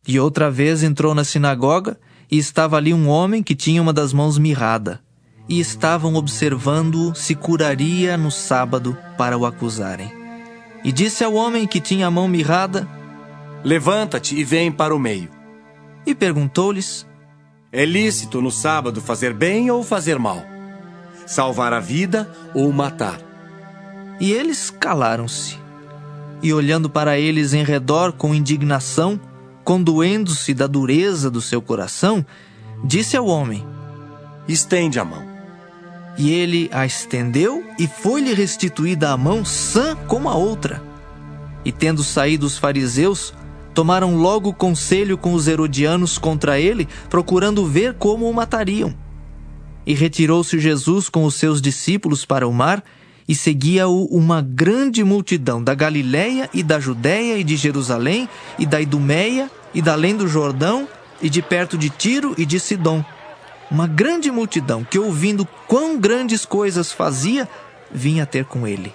E outra vez entrou na sinagoga, e estava ali um homem que tinha uma das mãos mirrada, e estavam observando-o se curaria no sábado para o acusarem. E disse ao homem que tinha a mão mirrada: Levanta-te e vem para o meio. E perguntou-lhes: É lícito no sábado fazer bem ou fazer mal? Salvar a vida ou matar? E eles calaram-se. E olhando para eles em redor com indignação, condoendo-se da dureza do seu coração, disse ao homem: Estende a mão. E ele a estendeu, e foi-lhe restituída a mão sã como a outra. E tendo saído os fariseus, tomaram logo conselho com os herodianos contra ele, procurando ver como o matariam. E retirou-se Jesus com os seus discípulos para o mar, e seguia-o uma grande multidão da Galiléia e da Judéia e de Jerusalém e da Idumeia e da além do Jordão e de perto de Tiro e de Sidom. Uma grande multidão que, ouvindo quão grandes coisas fazia, vinha ter com ele.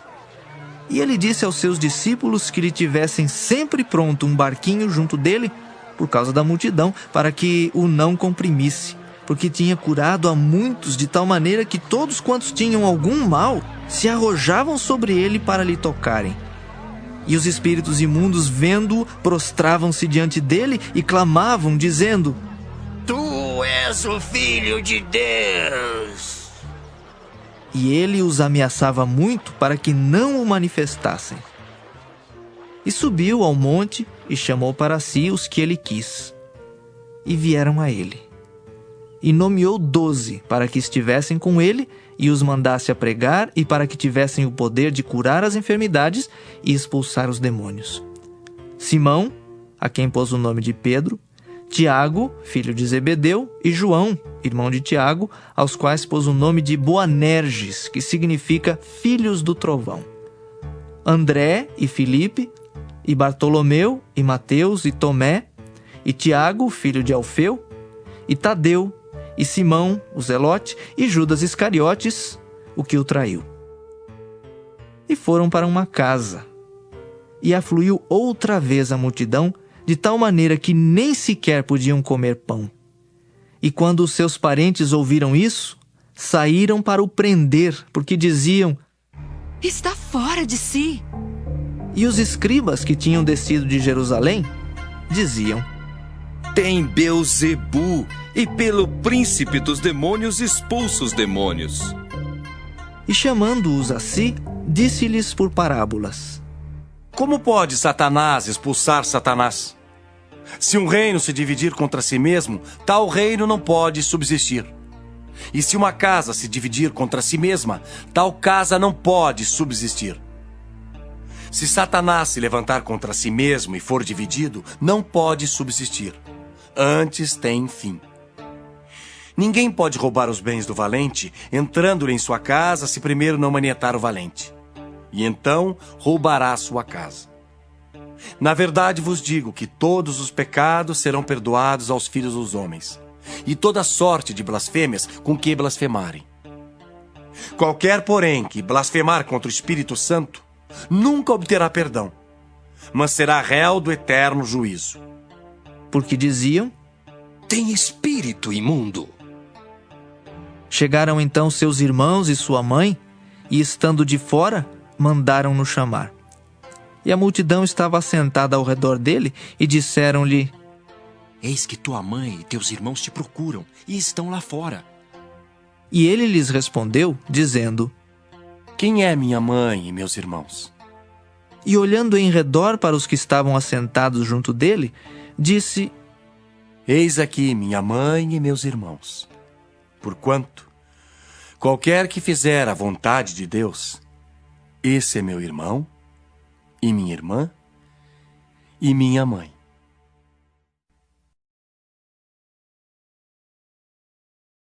E ele disse aos seus discípulos que lhe tivessem sempre pronto um barquinho junto dele, por causa da multidão, para que o não comprimisse, porque tinha curado a muitos de tal maneira que todos quantos tinham algum mal se arrojavam sobre ele para lhe tocarem. E os espíritos imundos, vendo-o, prostravam-se diante dele e clamavam, dizendo: Tu és o Filho de Deus. E ele os ameaçava muito para que não o manifestassem. E subiu ao monte e chamou para si os que ele quis. E vieram a ele. E nomeou 12 para que estivessem com ele e os mandasse a pregar e para que tivessem o poder de curar as enfermidades e expulsar os demônios. Simão, a quem pôs o nome de Pedro, Tiago, filho de Zebedeu, e João, irmão de Tiago, aos quais pôs o nome de Boanerges, que significa filhos do trovão. André e Filipe, e Bartolomeu, e Mateus, e Tomé, e Tiago, filho de Alfeu, e Tadeu, e Simão, o Zelote, e Judas Iscariotes, o que o traiu. E foram para uma casa. E afluiu outra vez a multidão, de tal maneira que nem sequer podiam comer pão. E quando os seus parentes ouviram isso, saíram para o prender, porque diziam: Está fora de si. E os escribas que tinham descido de Jerusalém diziam: Tem Beelzebu, e pelo príncipe dos demônios expulsa os demônios. E chamando-os a si, disse-lhes por parábolas: Como pode Satanás expulsar Satanás? Se um reino se dividir contra si mesmo, tal reino não pode subsistir. E se uma casa se dividir contra si mesma, tal casa não pode subsistir. Se Satanás se levantar contra si mesmo e for dividido, não pode subsistir. Antes tem fim. Ninguém pode roubar os bens do valente, entrando-lhe em sua casa, se primeiro não manietar o valente. E então roubará sua casa. Na verdade vos digo que todos os pecados serão perdoados aos filhos dos homens, e toda sorte de blasfêmias com que blasfemarem. Qualquer, porém, que blasfemar contra o Espírito Santo, nunca obterá perdão, mas será réu do eterno juízo. Porque diziam: Tem espírito imundo. Chegaram então seus irmãos e sua mãe, e estando de fora, mandaram-no chamar. E a multidão estava assentada ao redor dele, e disseram-lhe: Eis que tua mãe e teus irmãos te procuram, e estão lá fora. E ele lhes respondeu, dizendo: Quem é minha mãe e meus irmãos? E olhando em redor para os que estavam assentados junto dele, disse: Eis aqui minha mãe e meus irmãos. Porquanto, qualquer que fizer a vontade de Deus, esse é meu irmão, e minha irmã, e minha mãe.